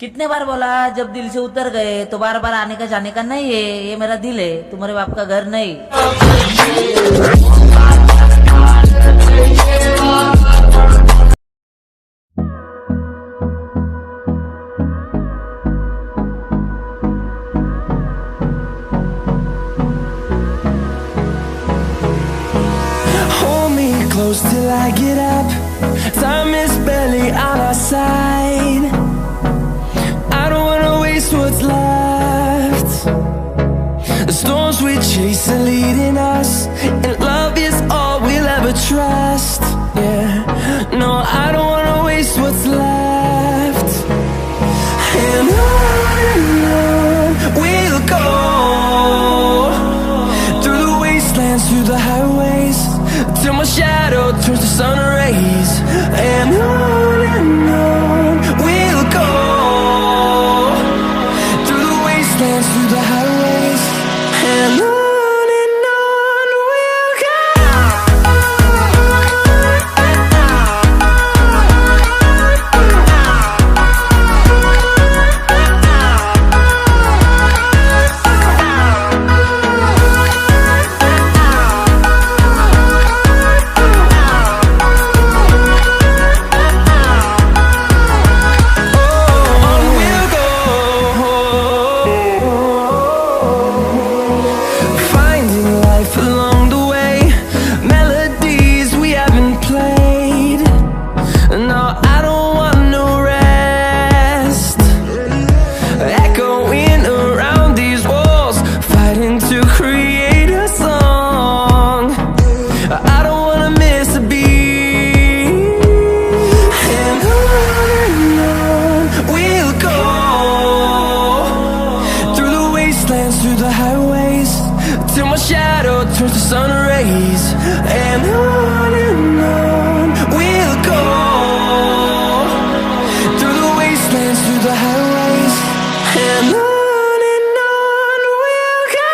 कितने बार बोला, जब दिल से उतर गए तो बार बार आने का जाने का नहीं है। ये मेरा दिल है, तुम्हारे बाप का घर नहीं। Hold me close till I get up. Time is barely on our side. I don't wanna waste what's left. The storms we chase are leading us, and love is all we'll ever trust. Yeah, no, I don't wanna waste what's left. And on we'll go, through the wastelands, through the highways, till my shadow turns to sun rays. And on we'll go, through the wastelands, through the highways, and on we'll go. Through the highways, till my shadow turns to sun rays. And on we'll go, through the wastelands, through the highways, and on we'll go.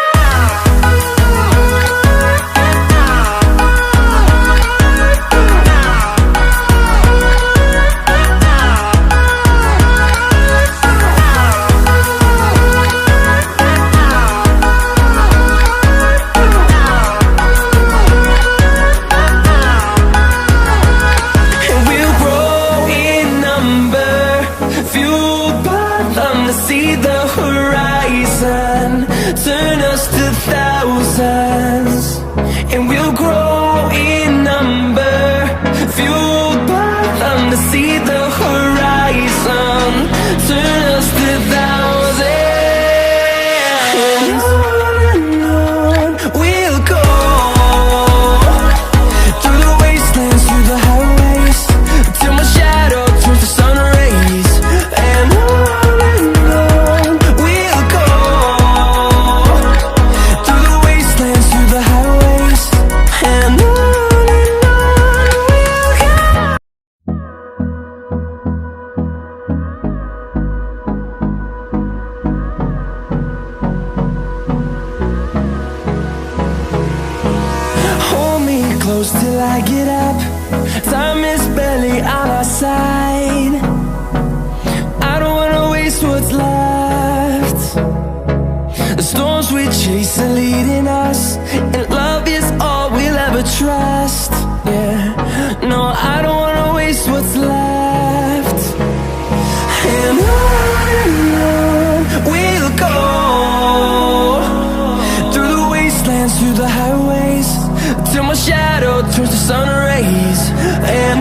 See the horizon, turn us to thousands, and we'll grow in number, fueled by them. To see the horizon, turn us to thousands, and on we'll go, through the wastelands, through the highways, till my shadow turns to sun rays. And close till I get up. Time is barely on our side. I don't wanna waste what's left. The storms we chase are leading us, and love is all we'll ever trust. Yeah, no, I don't wanna waste what's left. And on we'll go, through the wastelands, through the highways, till my shadow turns to sun rays. And